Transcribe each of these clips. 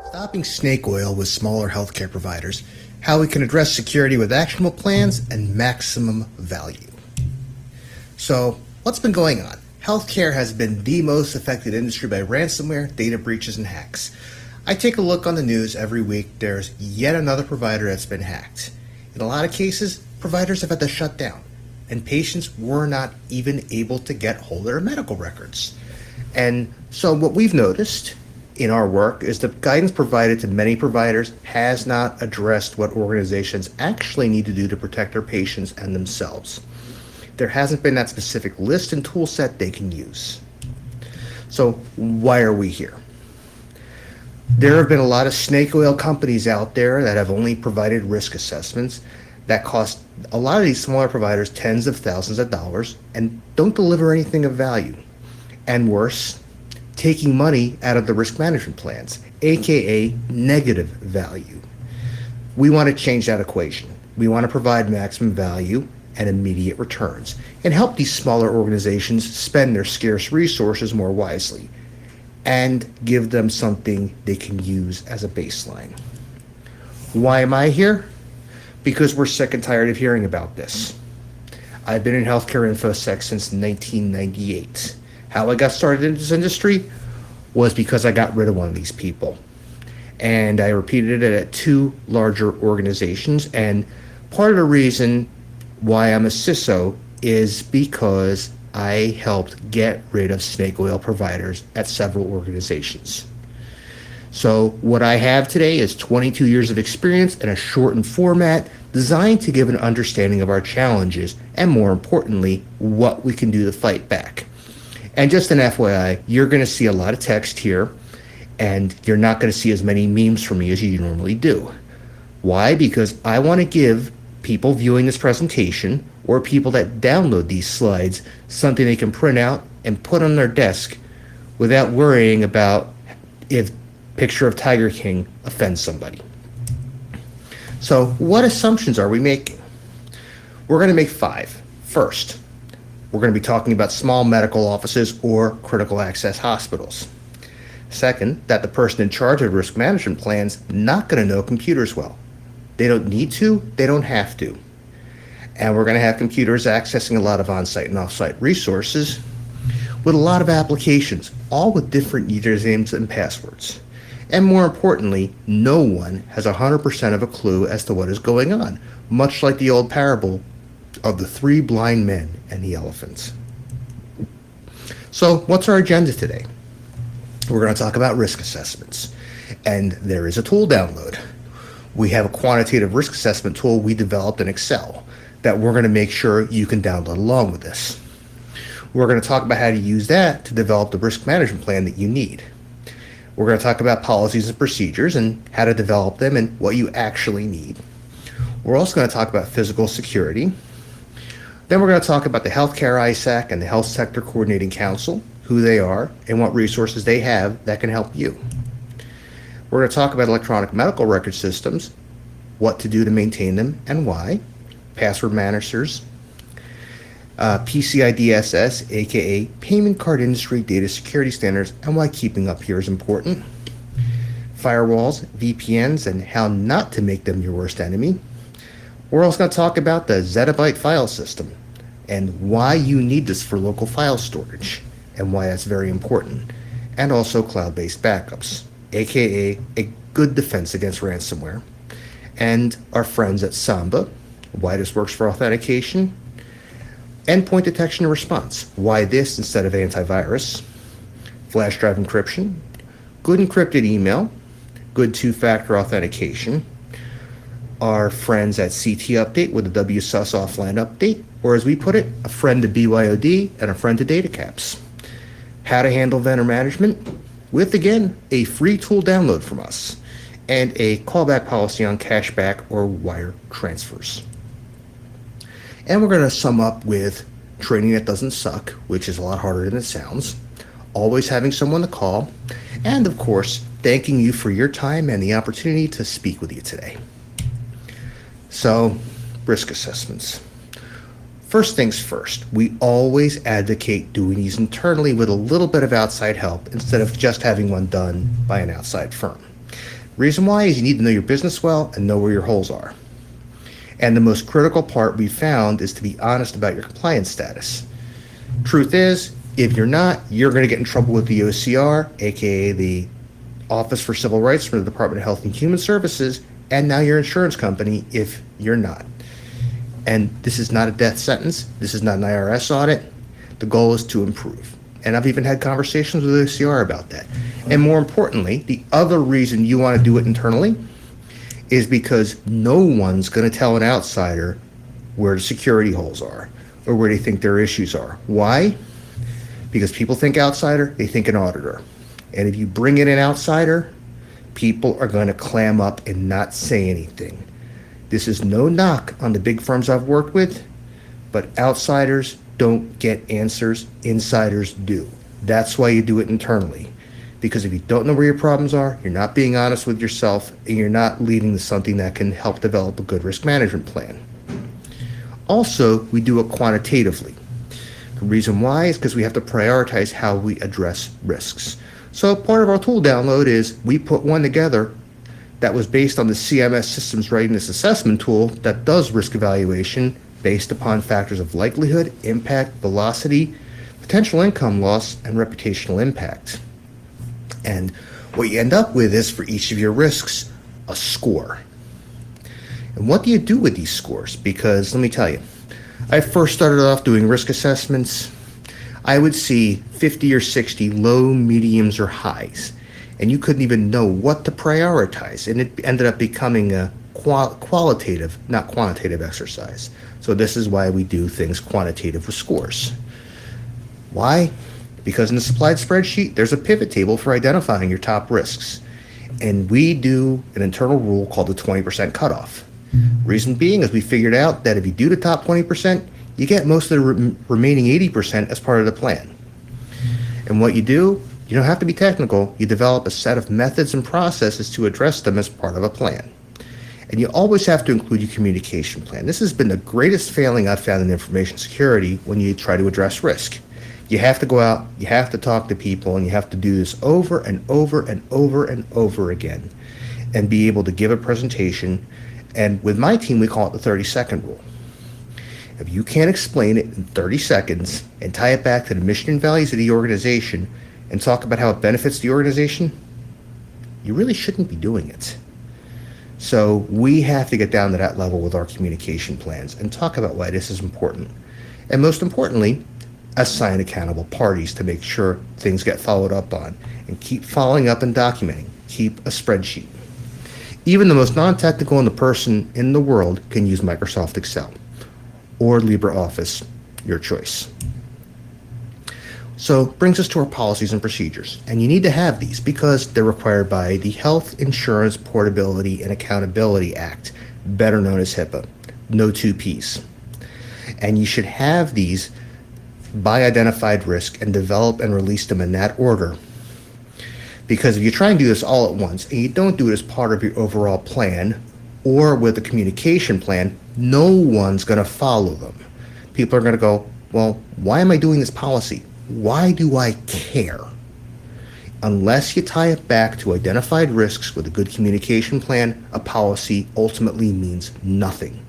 Stopping snake oil with smaller healthcare providers, how we can address security with actionable plans and maximum value. So, what's been going on? Healthcare has been the most affected industry by ransomware, data breaches, and hacks. I take a look on the news every week. There's yet another provider that's been hacked. In a lot of cases, providers have had to shut down, and patients were not even able to get hold of their medical records. And so what we've noticed in our work is the guidance provided to many providers has not addressed what organizations actually need to do to protect their patients and themselves. There hasn't been that specific list and tool set they can use. So why are we here? There have been a lot of snake oil companies out there that have only provided risk assessments that cost a lot of these smaller providers tens of thousands of dollars and don't deliver anything of value. And worse, taking money out of the risk management plans, aka negative value. We want to change that equation. We want to provide maximum value and immediate returns and help these smaller organizations spend their scarce resources more wisely and give them something they can use as a baseline. Why am I here? Because we're sick and tired of hearing about this. I've been in healthcare InfoSec since 1998. How I got started in this industry was because I got rid of one of these people. And I repeated it at two larger organizations. And part of the reason why I'm a CISO is because I helped get rid of snake oil providers at several organizations. So what I have today is 22 years of experience in a shortened format designed to give an understanding of our challenges and, more importantly, what we can do to fight back. And just an FYI, you're going to see a lot of text here, and you're not going to see as many memes from me as you normally do. Why? Because I want to give people viewing this presentation or people that download these slides something they can print out and put on their desk without worrying about if picture of Tiger King offends somebody. So what assumptions are we making? We're going to make 5. First, we're going to be talking about small medical offices or critical access hospitals. Second, that the person in charge of risk management plans not going to know computers well. They don't need to, they don't have to. And we're going to have computers accessing a lot of on-site and off-site resources with a lot of applications, all with different usernames and passwords. And more importantly, no one has 100% of a clue as to what is going on, much like the old parable of the 3 blind men and the elephants. So what's our agenda today? We're going to talk about risk assessments, and there is a tool download. We have a quantitative risk assessment tool we developed in Excel that we're going to make sure you can download along with this. We're going to talk about how to use that to develop the risk management plan that you need. We're going to talk about policies and procedures and how to develop them and what you actually need. We're also going to talk about physical security. Then we're going to talk about the Healthcare ISAC and the Health Sector Coordinating Council, who they are, and what resources they have that can help you. We're going to talk about electronic medical record systems, what to do to maintain them and why, password managers, PCI DSS, aka Payment Card Industry Data Security Standards, and why keeping up here is important, firewalls, VPNs, and how not to make them your worst enemy. We're also going to talk about the zettabyte file system and why you need this for local file storage and why that's very important, and also cloud-based backups, aka a good defense against ransomware, and our friends at Samba, why this works for authentication, endpoint detection and response, why this instead of antivirus, flash drive encryption, good encrypted email, good two-factor authentication, our friends at CT Update with the WSUS offline update, or as we put it, a friend to BYOD and a friend to data caps. How to handle vendor management with, again, a free tool download from us and a callback policy on cashback or wire transfers. And we're going to sum up with training that doesn't suck, which is a lot harder than it sounds, always having someone to call, and of course, thanking you for your time and the opportunity to speak with you today. So, risk assessments. First things first, we always advocate doing these internally with a little bit of outside help instead of just having one done by an outside firm. Reason why is you need to know your business well and know where your holes are. And the most critical part we found is to be honest about your compliance status. Truth is, if you're not, you're going to get in trouble with the OCR, aka the Office for Civil Rights from the Department of Health and Human Services, and now your insurance company if you're not. And this is not a death sentence. This is not an IRS audit. The goal is to improve. And I've even had conversations with OCR about that. And more importantly, the other reason you want to do it internally is because no one's going to tell an outsider where the security holes are or where they think their issues are. Why? Because people think outsider, they think an auditor. And if you bring in an outsider, people are going to clam up and not say anything. This is no knock on the big firms I've worked with, but outsiders don't get answers, insiders do. That's why you do it internally. Because if you don't know where your problems are, you're not being honest with yourself, and you're not leading to something that can help develop a good risk management plan. Also, we do it quantitatively. The reason why is because we have to prioritize how we address risks. So part of our tool download is we put one together that was based on the CMS Systems Readiness Assessment tool that does risk evaluation based upon factors of likelihood, impact, velocity, potential income loss, and reputational impact. And what you end up with is, for each of your risks, a score. And what do you do with these scores? Because let me tell you, I first started off doing risk assessments. I would see 50 or 60 low, mediums, or highs. And you couldn't even know what to prioritize. And it ended up becoming a qualitative, not quantitative exercise. So this is why we do things quantitative with scores. Why? Because in the supplied spreadsheet, there's a pivot table for identifying your top risks. And we do an internal rule called the 20% cutoff. Reason being is we figured out that if you do the top 20%, you get most of the remaining 80% as part of the plan. And what you do, you don't have to be technical. You develop a set of methods and processes to address them as part of a plan. And you always have to include your communication plan. This has been the greatest failing I've found in information security when you try to address risk. You have to go out, you have to talk to people, and you have to do this over and over and over and over again and be able to give a presentation. And with my team, we call it the 30-second rule. If you can't explain it in 30 seconds and tie it back to the mission and values of the organization and talk about how it benefits the organization, you really shouldn't be doing it. So we have to get down to that level with our communication plans and talk about why this is important. And most importantly, assign accountable parties to make sure things get followed up on, and keep following up and documenting. Keep a spreadsheet. Even the most non-technical in the person in the world can use Microsoft Excel or LibreOffice, your choice. So brings us to our policies and procedures. And you need to have these because they're required by the Health Insurance Portability and Accountability Act, better known as HIPAA. No two Ps. And you should have these by identified risk and develop and release them in that order. Because if you try and do this all at once and you don't do it as part of your overall plan or with a communication plan, no one's going to follow them. People are going to go, well, why am I doing this policy? Why do I care? Unless you tie it back to identified risks with a good communication plan, a policy ultimately means nothing.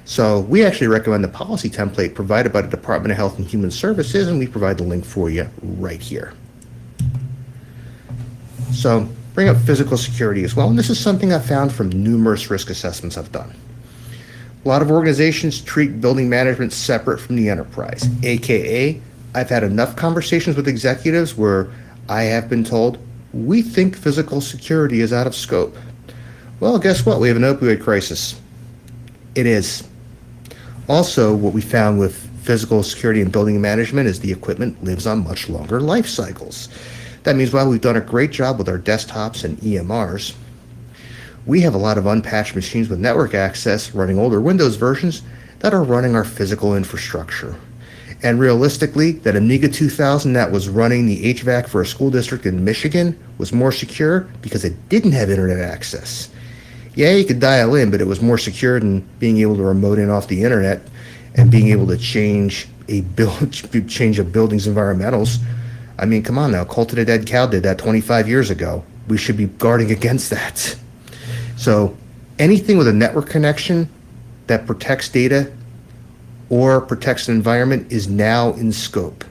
So we actually recommend the policy template provided by the Department of Health and Human Services, and we provide the link for you right here. So bring up physical security as well, and this is something I've found from numerous risk assessments I've done. A lot of organizations treat building management separate from the enterprise, aka I've had enough conversations with executives where I have been told, we think physical security is out of scope. Well, guess what? We have an opioid crisis. It is. Also, what we found with physical security and building management is the equipment lives on much longer life cycles. That means while we've done a great job with our desktops and EMRs, we have a lot of unpatched machines with network access running older Windows versions that are running our physical infrastructure. And realistically, that Amiga 2000 that was running the HVAC for a school district in Michigan was more secure because it didn't have internet access. Yeah, you could dial in, but it was more secure than being able to remote in off the internet and being able to change change a building's environmentals. I mean, come on now, Cult of the Dead Cow did that 25 years ago. We should be guarding against that. So anything with a network connection that protects data or protects an environment is now in scope.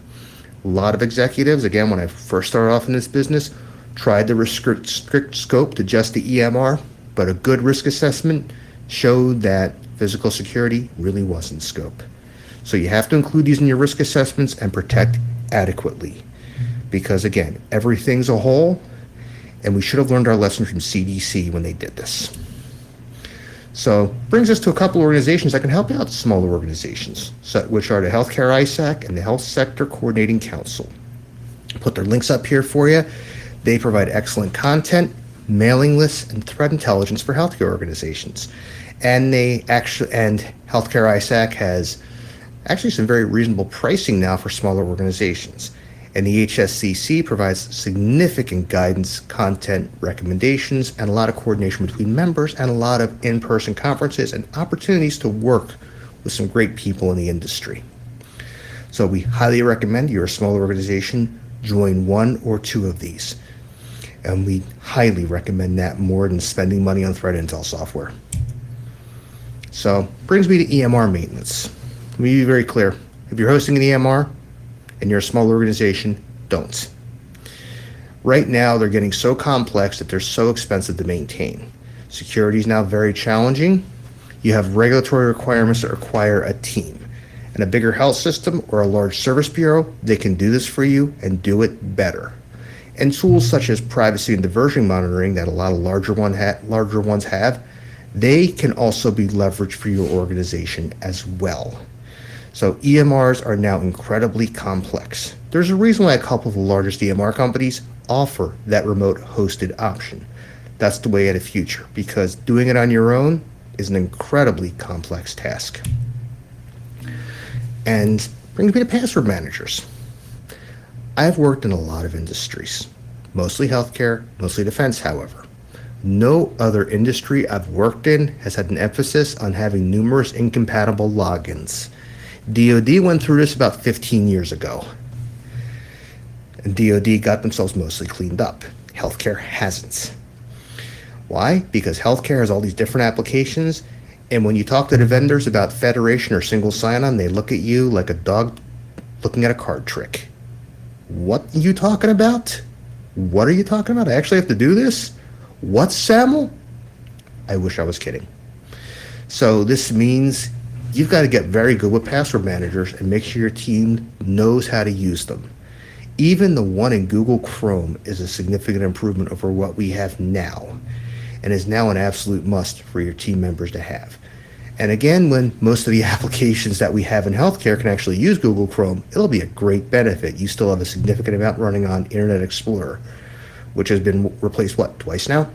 A lot of executives, again, when I first started off in this business, tried to restrict strict scope to just the EMR, but a good risk assessment showed that physical security really was in scope. So you have to include these in your risk assessments and protect adequately. Because again, everything's a whole, and we should have learned our lesson from CDC when they did this. So brings us to a couple organizations that can help out smaller organizations, which are the Healthcare ISAC and the Health Sector Coordinating Council. Put their links up here for you. They provide excellent content, mailing lists, and threat intelligence for healthcare organizations. And Healthcare ISAC has actually some very reasonable pricing now for smaller organizations. And the HSCC provides significant guidance, content, recommendations, and a lot of coordination between members and a lot of in-person conferences and opportunities to work with some great people in the industry. So we highly recommend you're a smaller organization, join one or two of these. And we highly recommend that more than spending money on threat intel software. So brings me to EMR maintenance. Let me be very clear. If you're hosting an EMR, and you're a small organization, don't. Right now, they're getting so complex that they're so expensive to maintain. Security is now very challenging. You have regulatory requirements that require a team. And a bigger health system or a large service bureau, they can do this for you and do it better. And tools such as privacy and diversion monitoring that a lot of larger ones have, they can also be leveraged for your organization as well. So EMRs are now incredibly complex. There's a reason why a couple of the largest EMR companies offer that remote hosted option. That's the way of the future, because doing it on your own is an incredibly complex task. And brings me to password managers. I've worked in a lot of industries, mostly healthcare, mostly defense, however. No other industry I've worked in has had an emphasis on having numerous incompatible logins. DoD went through this about 15 years ago. And DoD got themselves mostly cleaned up. Healthcare hasn't. Why? Because healthcare has all these different applications, and when you talk to the vendors about federation or single sign-on, they look at you like a dog looking at a card trick. What are you talking about? What are you talking about? I actually have to do this? What, SAML? I wish I was kidding. So this means you've got to get very good with password managers and make sure your team knows how to use them. Even the one in Google Chrome is a significant improvement over what we have now, and is now an absolute must for your team members to have. And again, when most of the applications that we have in healthcare can actually use Google Chrome, it'll be a great benefit. You still have a significant amount running on Internet Explorer, which has been replaced, what, twice now?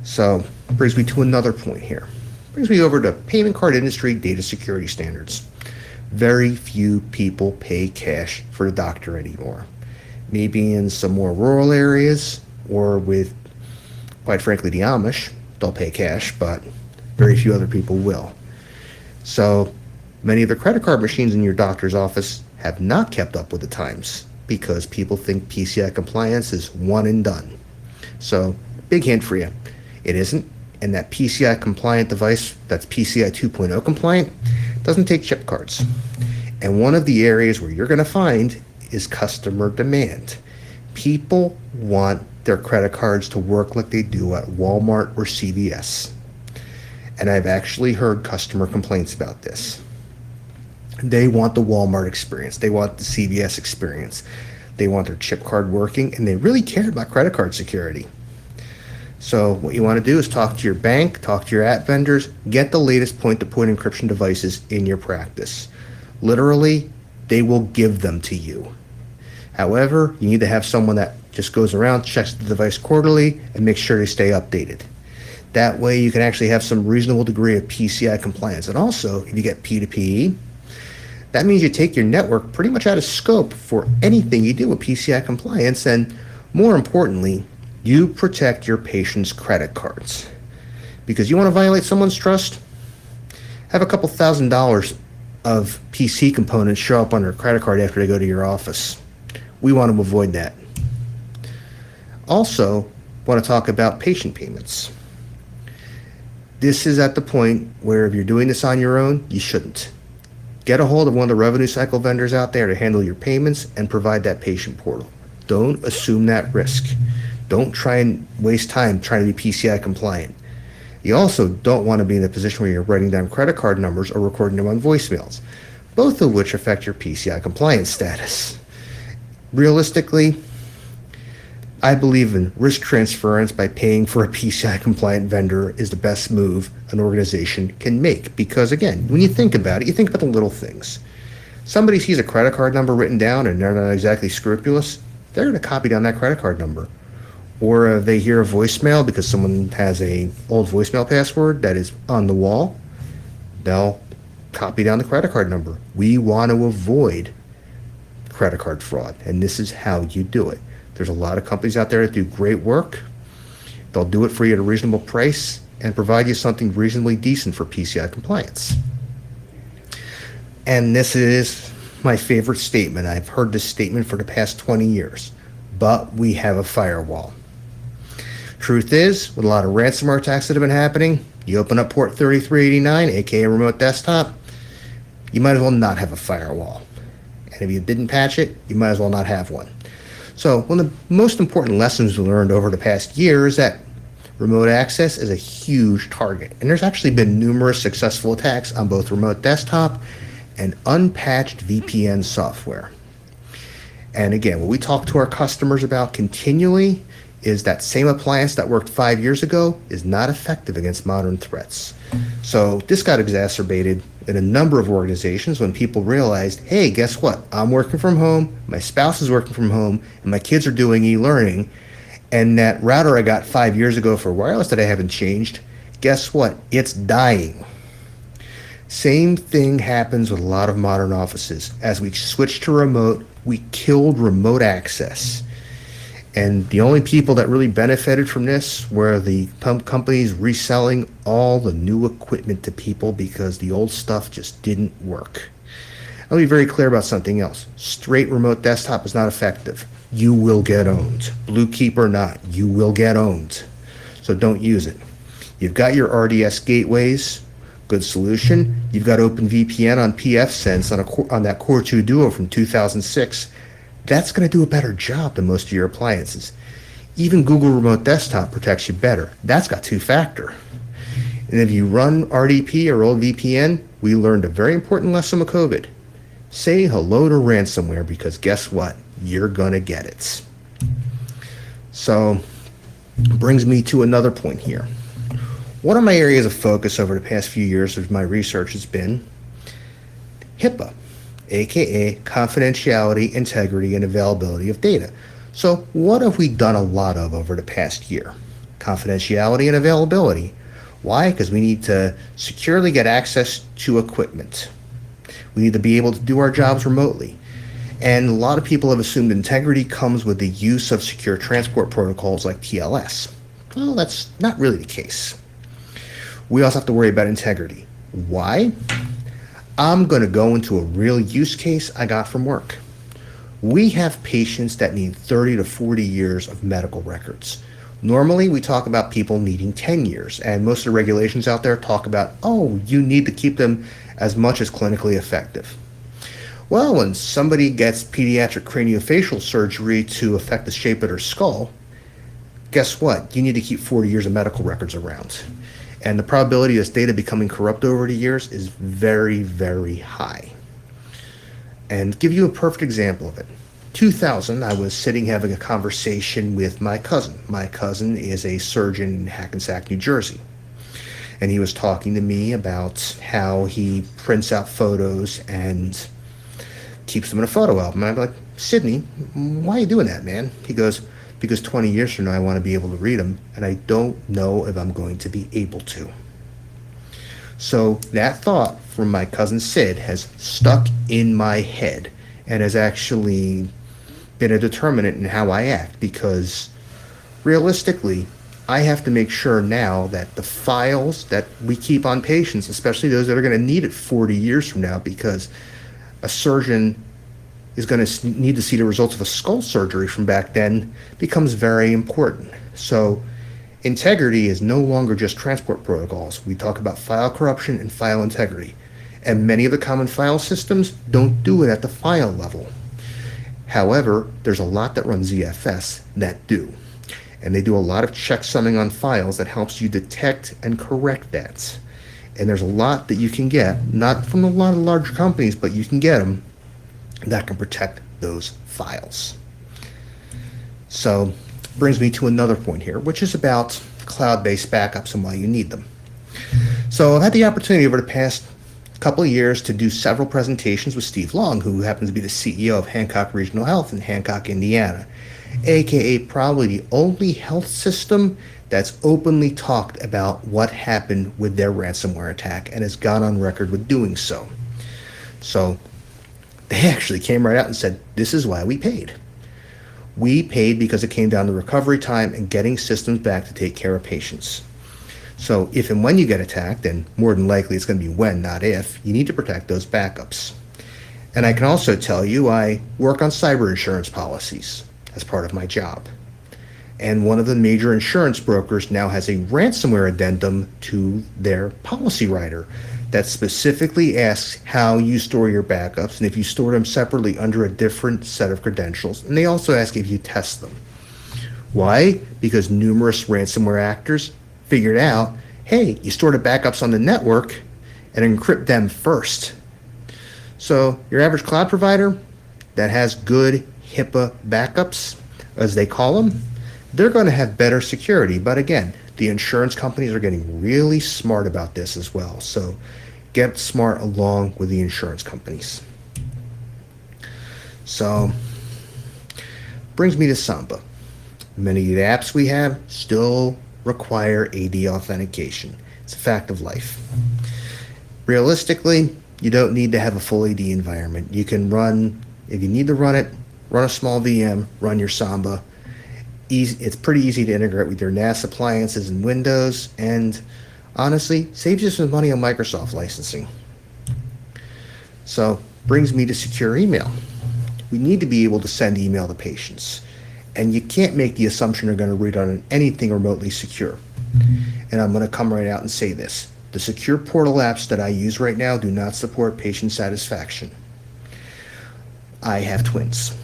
So, brings me to another point here. Brings me over to payment card industry data security standards. Very few people pay cash for the doctor anymore. Maybe in some more rural areas or with, quite frankly, the Amish, they'll pay cash, but very few other people will. So many of the credit card machines in your doctor's office have not kept up with the times because people think PCI compliance is one and done. So big hint for you, it isn't. And that PCI compliant device that's PCI 2.0 compliant doesn't take chip cards. And one of the areas where you're going to find is customer demand. People want their credit cards to work like they do at Walmart or CVS. And I've actually heard customer complaints about this. They want the Walmart experience. They want the CVS experience. They want their chip card working, and they really care about credit card security. So what you want to do is talk to your bank, talk to your app vendors, get the latest point-to-point encryption devices in your practice. Literally, they will give them to you. However, you need to have someone that just goes around, checks the device quarterly, and makes sure they stay updated. That way you can actually have some reasonable degree of PCI compliance. And also, if you get P2P, that means you take your network pretty much out of scope for anything you do with PCI compliance. And more importantly, You protect your patient's credit cards. Because you want to violate someone's trust? Have a couple $1,000s of PC components show up on their credit card after they go to your office. We want to avoid that. Also, want to talk about patient payments. This is at the point where if you're doing this on your own, you shouldn't. Get a hold of one of the revenue cycle vendors out there to handle your payments and provide that patient portal. Don't assume that risk. Don't try and waste time trying to be PCI compliant. You also don't want to be in a position where you're writing down credit card numbers or recording them on voicemails, both of which affect your PCI compliance status. Realistically, I believe in risk transference by paying for a PCI compliant vendor is the best move an organization can make. Because again, when you think about it, you think about the little things. Somebody sees a credit card number written down and they're not exactly scrupulous, they're going to copy down that credit card number. Or they hear a voicemail because someone has a old voicemail password that is on the wall, they'll copy down the credit card number. We want to avoid credit card fraud, and this is how you do it. There's a lot of companies out there that do great work. They'll do it for you at a reasonable price and provide you something reasonably decent for PCI compliance. And this is my favorite statement. I've heard this statement for the past 20 years, but we have a firewall. Truth is, with a lot of ransomware attacks that have been happening, you open up port 3389, aka remote desktop, you might as well not have a firewall. And if you didn't patch it, you might as well not have one. So one of the most important lessons we learned over the past year is that remote access is a huge target. And there's actually been numerous successful attacks on both remote desktop and unpatched VPN software. And again, what we talk to our customers about continually is that same appliance that worked 5 years ago is not effective against modern threats. So this got exacerbated in a number of organizations when people realized, hey, guess what? I'm working from home, my spouse is working from home, and my kids are doing e-learning, and that router I got 5 years ago for wireless that I haven't changed, guess what? It's dying. Same thing happens with a lot of modern offices. As we switched to remote, we killed remote access. And the only people that really benefited from this were the companies reselling all the new equipment to people because the old stuff just didn't work. I'll be very clear about something else. Straight remote desktop is not effective. You will get owned. Bluekeep or not, you will get owned. So don't use it. You've got your RDS gateways, good solution. You've got OpenVPN on pfSense on that Core 2 Duo from 2006. That's going to do a better job than most of your appliances. Even Google Remote Desktop protects you better. That's got two-factor. And if you run RDP or old VPN, we learned a very important lesson with COVID. Say hello to ransomware because guess what? You're going to get it. So, brings me to another point here. One of my areas of focus over the past few years of my research has been HIPAA, aka confidentiality, integrity, and availability of data. So what have we done a lot of over the past year? Confidentiality and availability. Why? Because we need to securely get access to equipment. We need to be able to do our jobs remotely. And a lot of people have assumed integrity comes with the use of secure transport protocols like TLS. Well, that's not really the case. We also have to worry about integrity. Why? I'm going to go into a real use case I got from work. We have patients that need 30 to 40 years of medical records. Normally, we talk about people needing 10 years, and most of the regulations out there talk about, oh, you need to keep them as much as clinically effective. Well, when somebody gets pediatric craniofacial surgery to affect the shape of their skull, guess what? You need to keep 40 years of medical records around. And the probability of this data becoming corrupt over the years is very, very high. And give you a perfect example of it. 2000, I was sitting having a conversation with my cousin. My cousin is a surgeon in Hackensack, New Jersey. And he was talking to me about how he prints out photos and keeps them in a photo album. And I'm like, Sydney, why are you doing that, man? He goes, because 20 years from now, I want to be able to read them, and I don't know if I'm going to be able to. So that thought from my cousin Sid has stuck in my head and has actually been a determinant in how I act, because Realistically, I have to make sure now that the files that we keep on patients, especially those that are going to need it 40 years from now, because a surgeon is going to need to see the results of a skull surgery from back then, becomes very important. So integrity is no longer just transport protocols. We talk about file corruption and file integrity. And many of the common file systems don't do it at the file level. However, there's a lot that run ZFS that do. And they do a lot of checksumming on files that helps you detect and correct that. And there's a lot that you can get, not from a lot of large companies, but you can get them that can protect those files. So, brings me to another point here, which is about cloud-based backups and why you need them. So I've had the opportunity over the past couple of years to do several presentations with Steve Long, who happens to be the CEO of Hancock Regional Health in Hancock, Indiana, aka probably the only health system that's openly talked about what happened with their ransomware attack and has gone on record with doing so. So they actually came right out and said, this is why we paid. We paid because it came down to recovery time and getting systems back to take care of patients. So if and when you get attacked, and more than likely it's going to be when, not if, you need to protect those backups. And I can also tell you I work on cyber insurance policies as part of my job. And one of the major insurance brokers now has a ransomware addendum to their policy writer that specifically asks how you store your backups and if you store them separately under a different set of credentials. And they also ask if you test them. Why? Because numerous ransomware actors figured out, hey, you store the backups on the network and encrypt them first. So your average cloud provider that has good HIPAA backups, as they call them, they're going to have better security. But again, the insurance companies are getting really smart about this as well. So get smart along with the insurance companies. So brings me to Samba. Many of the apps we have still require AD authentication. It's a fact of life. Realistically, you don't need to have a full AD environment. You can run, if you need to run it, run a small VM, run your Samba. It's pretty easy to integrate with your NAS appliances and Windows, and honestly, saves you some money on Microsoft licensing. So, brings me to secure email. We need to be able to send email to patients, and you can't make the assumption they're going to read on anything remotely secure. And I'm going to come right out and say this. The secure portal apps that I use right now do not support patient satisfaction. I have twins.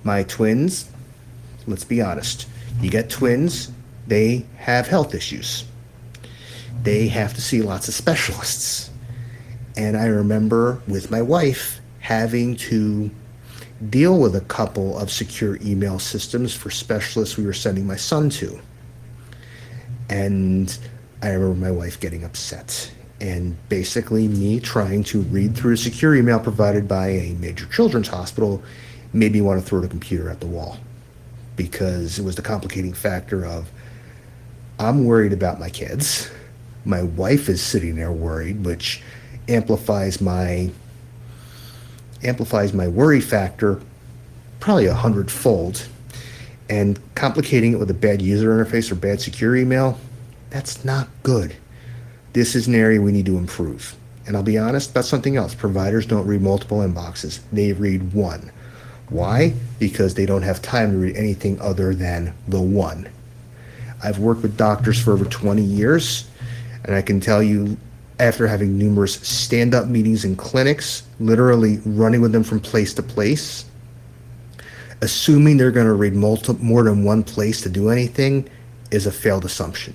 My twins, let's be honest, you get twins, they have health issues. They have to see lots of specialists. And I remember with my wife having to deal with a couple of secure email systems for specialists we were sending my son to. And I remember my wife getting upset and basically me trying to read through a secure email provided by a major children's hospital made me want to throw the computer at the wall, because it was the complicating factor of I'm worried about my kids. My wife is sitting there worried, which amplifies my worry factor probably 100-fold. And complicating it with a bad user interface or bad secure email, that's not good. This is an area we need to improve. And I'll be honest, that's something else. Providers don't read multiple inboxes. They read one. Why? Because they don't have time to read anything other than the one. I've worked with doctors for over 20 years, and I can tell you, after having numerous stand-up meetings in clinics, literally running with them from place to place, assuming they're going to read more than one place to do anything is a failed assumption.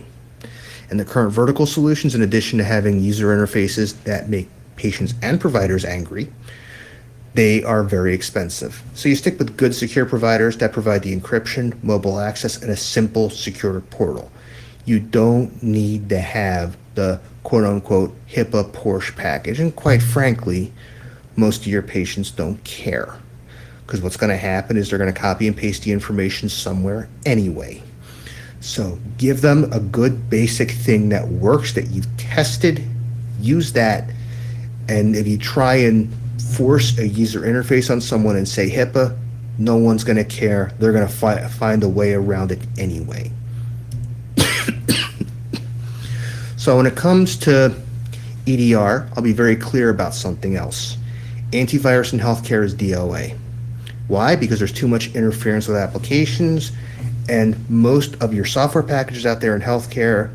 And the current vertical solutions, in addition to having user interfaces that make patients and providers angry, they are very expensive. So you stick with good secure providers that provide the encryption, mobile access, and a simple secure portal. You don't need to have the quote-unquote HIPAA Porsche package. And quite frankly, most of your patients don't care. Because what's going to happen is they're going to copy and paste the information somewhere anyway. So give them a good basic thing that works, that you've tested, use that. And if you try and force a user interface on someone and say HIPAA, No one's going to care. They're going to find a way around it anyway. So when it comes to EDR, I'll be very clear about something else. Antivirus in healthcare is DOA. Why? Because there's too much interference with applications, and most of your software packages out there in healthcare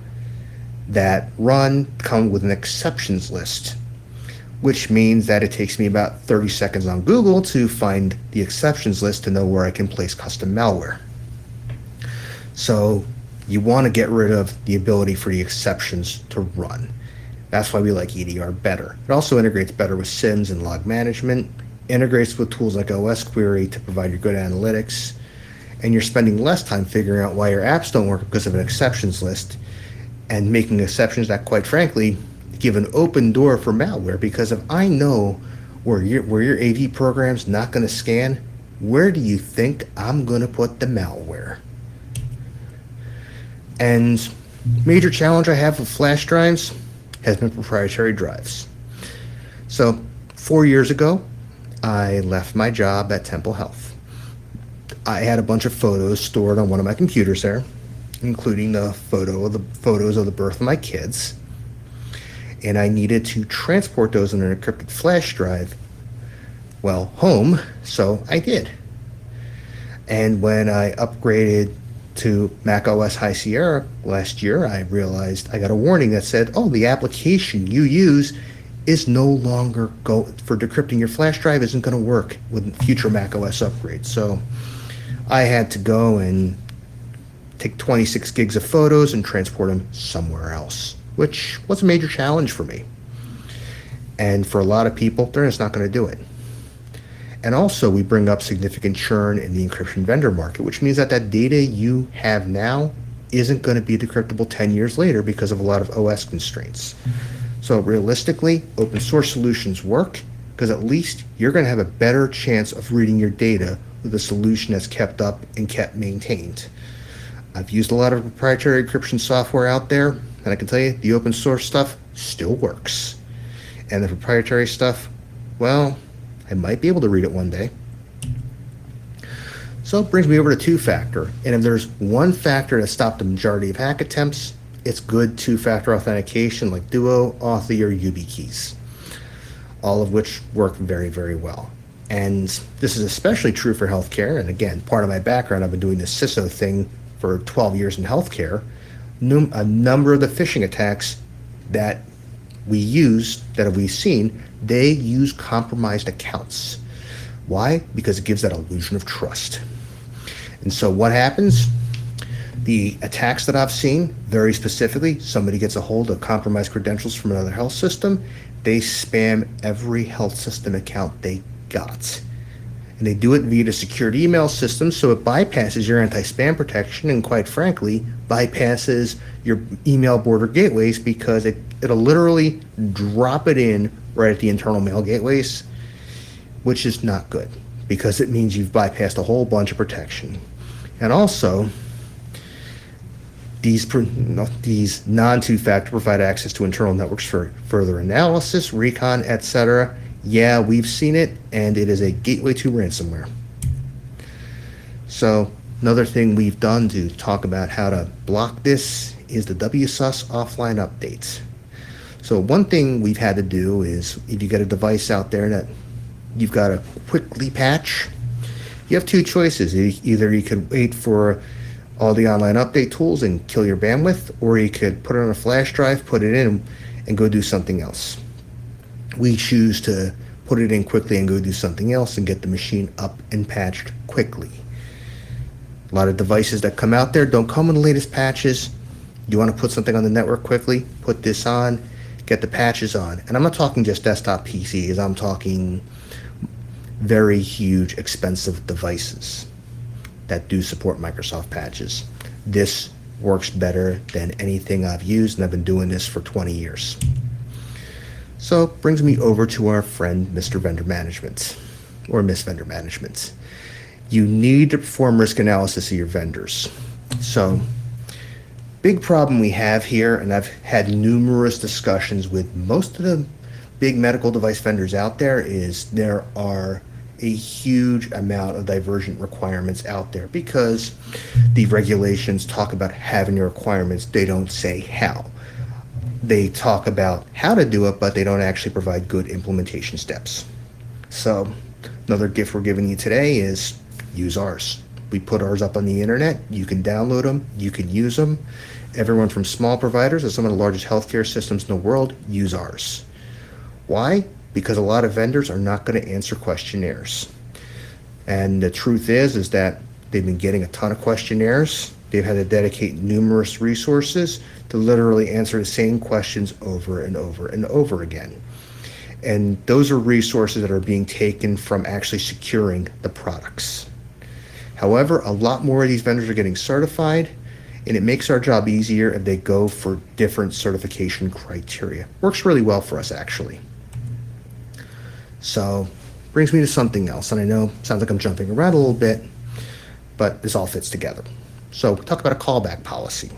that run come with an exceptions list, which means that it takes me about 30 seconds on Google to find the exceptions list to know where I can place custom malware. So you want to get rid of the ability for the exceptions to run. That's why we like EDR better. It also integrates better with SIEMs and log management, integrates with tools like OS Query to provide you good analytics, and you're spending less time figuring out why your apps don't work because of an exceptions list and making exceptions that, quite frankly, give an open door for malware. Because if I know where your AV program's not going to scan, where do you think I'm going to put the malware? And major challenge I have with flash drives has been proprietary drives. So 4 years ago, I left my job at Temple Health. I had a bunch of photos stored on one of my computers there, including the photos of the birth of my kids. And I needed to transport those in an encrypted flash drive, well, home, so I did. And when I upgraded to Mac OS High Sierra last year, I realized I got a warning that said, oh, the application you use is no longer for decrypting your flash drive isn't going to work with future Mac OS upgrades. So I had to go and take 26 gigs of photos and transport them somewhere else, which was a major challenge for me. And for a lot of people, they're just not going to do it. And also, we bring up significant churn in the encryption vendor market, which means that data you have now isn't going to be decryptable 10 years later because of a lot of OS constraints. So realistically, open source solutions work because at least you're going to have a better chance of reading your data with a solution that's kept up and kept maintained. I've used a lot of proprietary encryption software out there, and I can tell you the open source stuff still works. And the proprietary stuff, well, I might be able to read it one day. So it brings me over to two-factor. And if there's one factor that stopped the majority of hack attempts, it's good two-factor authentication like Duo, Authy, or YubiKeys, all of which work very, very well. And this is especially true for healthcare. And again, part of my background, I've been doing this CISO thing for 12 years in healthcare. A number of the phishing attacks that we've seen, they use compromised accounts. Why? Because it gives that illusion of trust. And so what happens? The attacks that I've seen, very specifically, somebody gets a hold of compromised credentials from another health system, they spam every health system account they got. And they do it via the secured email system, so it bypasses your anti-spam protection and, quite frankly, bypasses your email border gateways because it'll literally drop it in right at the internal mail gateways, which is not good because it means you've bypassed a whole bunch of protection. And also, these non-two-factor provide access to internal networks for further analysis, recon, etc. Yeah, we've seen it, and it is a gateway to ransomware. So another thing we've done to talk about how to block this is the WSUS offline updates. So one thing we've had to do is if you get a device out there that you've got to quickly patch, you have two choices. Either you could wait for all the online update tools and kill your bandwidth, or you could put it on a flash drive, put it in, and go do something else. We choose to put it in quickly and go do something else and get the machine up and patched quickly. A lot of devices that come out there don't come with the latest patches. You want to put something on the network quickly, put this on, get the patches on. And I'm not talking just desktop PCs, I'm talking very huge, expensive devices that do support Microsoft patches. This works better than anything I've used, and I've been doing this for 20 years. So it brings me over to our friend Mr. Vendor Management, or Miss Vendor Management. You need to perform risk analysis of your vendors. So, big problem we have here, and I've had numerous discussions with most of the big medical device vendors out there, is there are a huge amount of divergent requirements out there because the regulations talk about having the requirements. They don't say how. They talk about how to do it, but they don't actually provide good implementation steps. So another gift we're giving you today is use ours. We put ours up on the internet. You can download them. You can use them. Everyone from small providers to some of the largest healthcare systems in the world use ours. Why? Because a lot of vendors are not going to answer questionnaires. And the truth is that they've been getting a ton of questionnaires. They've had to dedicate numerous resources to literally answer the same questions over and over and over again. And those are resources that are being taken from actually securing the products. However, a lot more of these vendors are getting certified, and it makes our job easier if they go for different certification criteria. Works really well for us, actually. So, brings me to something else, and I know it sounds like I'm jumping around a little bit, but this all fits together. So, talk about a callback policy.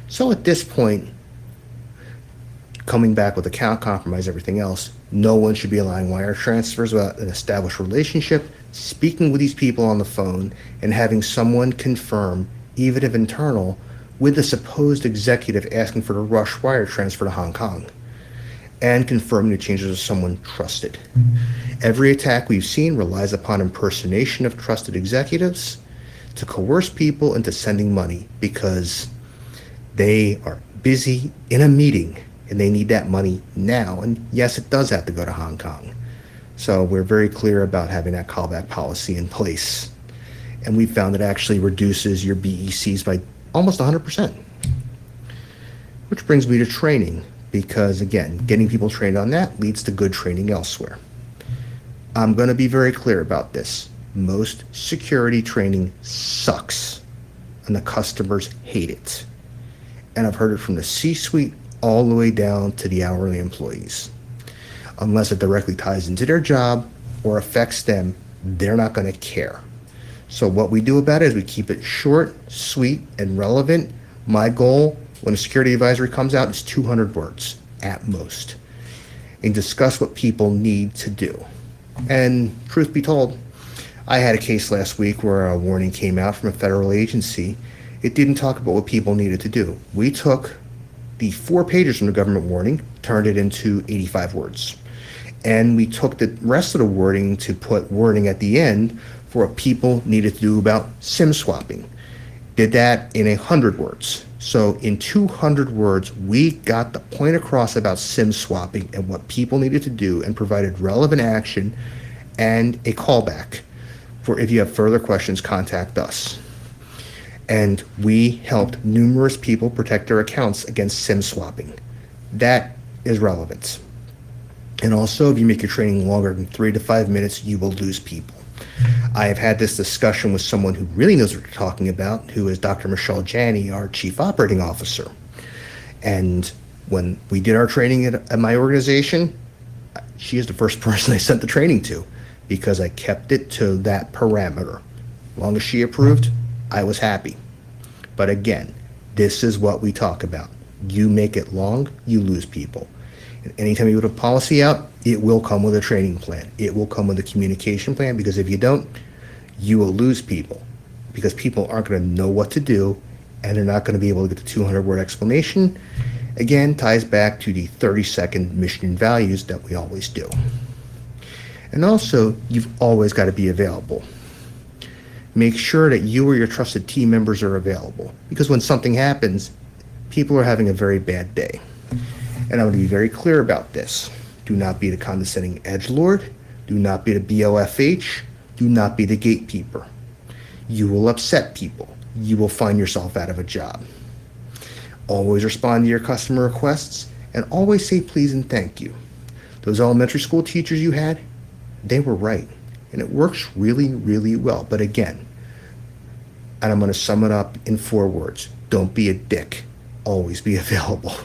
So at this point, coming back with account compromise, everything else, no one should be allowing wire transfers without an established relationship, speaking with these people on the phone, and having someone confirm, even if internal, with the supposed executive asking for the rush wire transfer to Hong Kong, and confirming the changes of someone trusted. Every attack we've seen relies upon impersonation of trusted executives to coerce people into sending money because they are busy in a meeting and they need that money now. And yes, it does have to go to Hong Kong. So we're very clear about having that callback policy in place. And we found it actually reduces your BECs by almost 100%. Which brings me to training, because again, getting people trained on that leads to good training elsewhere. I'm going to be very clear about this. Most security training sucks, and the customers hate it. And I've heard it from the C-suite all the way down to the hourly employees. Unless it directly ties into their job or affects them, they're not going to care. So what we do about it is we keep it short, sweet, and relevant. My goal when a security advisory comes out is 200 words at most, and discuss what people need to do. And truth be told, I had a case last week where a warning came out from a federal agency. It didn't talk about what people needed to do. We took the 4 pages from the government warning, turned it into 85 words. And we took the rest of the wording to put wording at the end for what people needed to do about SIM swapping. Did that in 100 words. So in 200 words, we got the point across about SIM swapping and what people needed to do, and provided relevant action and a callback for if you have further questions, contact us. And we helped numerous people protect their accounts against SIM swapping. That is relevant. And also, if you make your training longer than 3 to 5 minutes, you will lose people. I have had this discussion with someone who really knows what you're talking about, who is Dr. Michelle Janney, our Chief Operating Officer. And when we did our training at my organization, she is the first person I sent the training to, because I kept it to that parameter. As long as she approved, I was happy. But again, this is what we talk about. You make it long, you lose people. And anytime you put a policy out, it will come with a training plan. It will come with a communication plan, because if you don't, you will lose people, because people aren't going to know what to do, and they're not going to be able to get the 200-word explanation. Again, ties back to the 30-second mission and values that we always do. And also, you've always got to be available. Make sure that you or your trusted team members are available, because when something happens, people are having a very bad day. And I want to be very clear about this. Do not be the condescending edgelord. Do not be the BOFH. Do not be the gatekeeper. You will upset people. You will find yourself out of a job. Always respond to your customer requests, and always say please and thank you. Those elementary school teachers you had, they were right. And it works really, really well. But again, and I'm going to sum it up in 4 words. Don't be a dick. Always be available.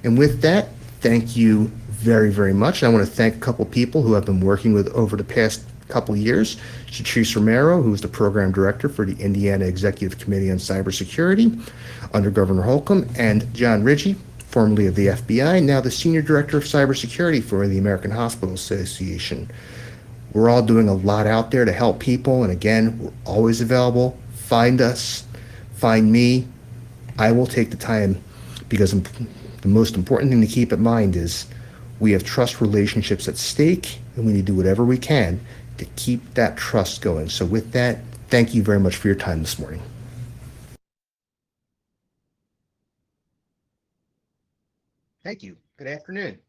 And with that, thank you very, very much. And I want to thank a couple people who I've been working with over the past couple years. Shatrice Romero, who is the program director for the Indiana Executive Committee on Cybersecurity under Governor Holcomb, and John Ridgey, formerly of the FBI, now the Senior Director of Cybersecurity for the American Hospital Association. We're all doing a lot out there to help people. And again, we're always available. Find us, find me. I will take the time because the most important thing to keep in mind is we have trust relationships at stake and we need to do whatever we can to keep that trust going. So, with that, thank you very much for your time this morning. Thank you. Good afternoon.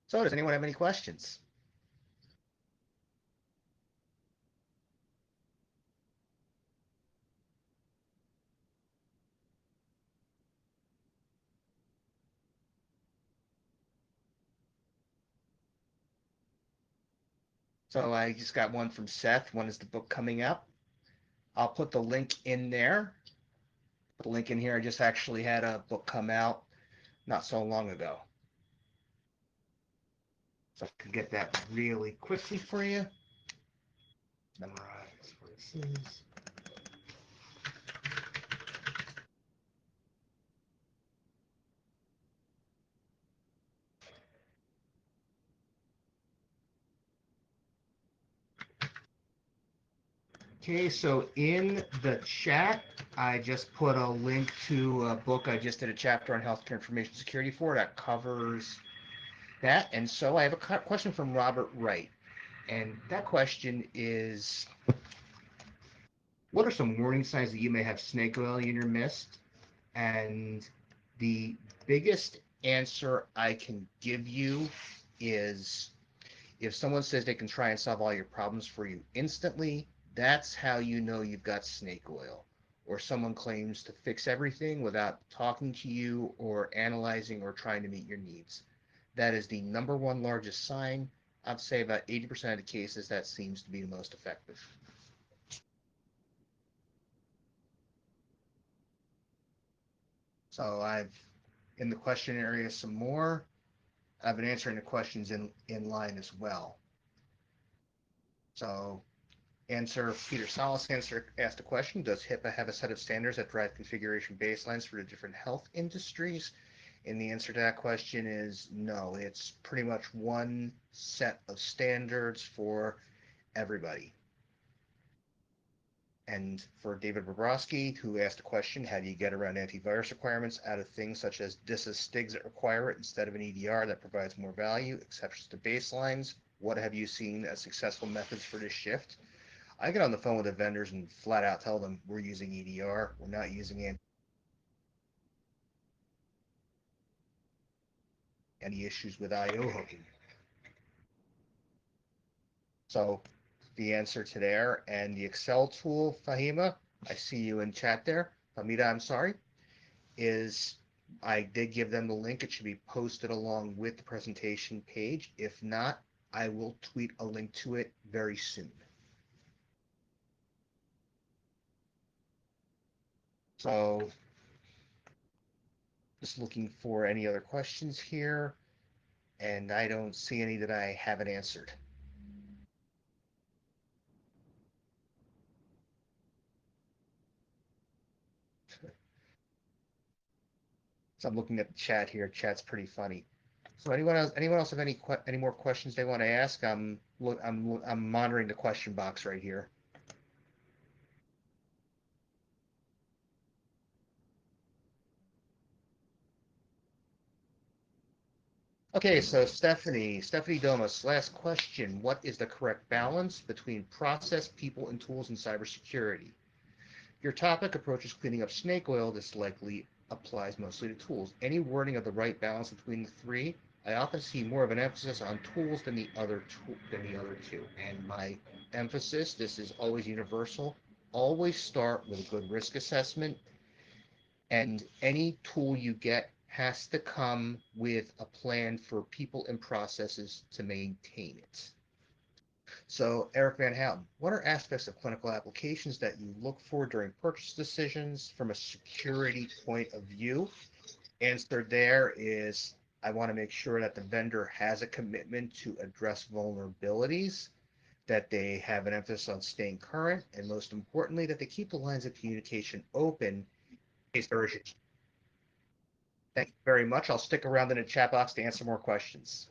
So, does anyone have any questions? So, I just got one from Seth. When is the book coming up? I'll put the link in there. Put the link in here. I just actually had a book come out not so long ago. So, I can get that really quickly for you. Memorize what it says. Okay, so in the chat, I just put a link to a book I just did a chapter on healthcare information security for that covers that. And so I have a question from Robert Wright. And that question is, what are some warning signs that you may have snake oil in your mist? And the biggest answer I can give you is if someone says they can try and solve all your problems for you instantly, that's how you know you've got snake oil. Or someone claims to fix everything without talking to you or analyzing or trying to meet your needs. That is the number one largest sign. I'd say about 80% of the cases that seems to be the most effective. So I've in the question area some more. I've been answering the questions in line as well. So Peter Salas asked a question: does HIPAA have a set of standards that drive configuration baselines for the different health industries? And the answer to that question is no. It's pretty much one set of standards for everybody. And for David Bobrovsky, who asked a question, how do you get around antivirus requirements out of things such as DISA-STIGs that require it instead of an EDR that provides more value, exceptions to baselines? What have you seen as successful methods for this shift? I get on the phone with the vendors and flat out tell them we're using EDR, we're not using any issues with IO hooking. So the answer to there and the Excel tool, Fahima, I see you in chat there. Famida, I'm sorry, is I did give them the link. It should be posted along with the presentation page. If not, I will tweet a link to it very soon. So just looking for any other questions here, and I don't see any that I haven't answered. So I'm looking at the chat here. Chat's pretty funny. So anyone else have any more questions they want to ask? I'm monitoring the question box right here. Okay, so Stephanie Domas, last question. What is the correct balance between process, people, and tools in cybersecurity? Your topic approaches cleaning up snake oil. This likely applies mostly to tools. Any wording of the right balance between the three? I often see more of an emphasis on tools than the other two. And my emphasis, this is always universal. Always start with a good risk assessment, and any tool you get has to come with a plan for people and processes to maintain it. So, Eric Van Houten, what are aspects of clinical applications that you look for during purchase decisions from a security point of view? Answer there is I want to make sure that the vendor has a commitment to address vulnerabilities, that they have an emphasis on staying current, and most importantly, that they keep the lines of communication open in case there are issues. Thank you very much. I'll stick around in the chat box to answer more questions.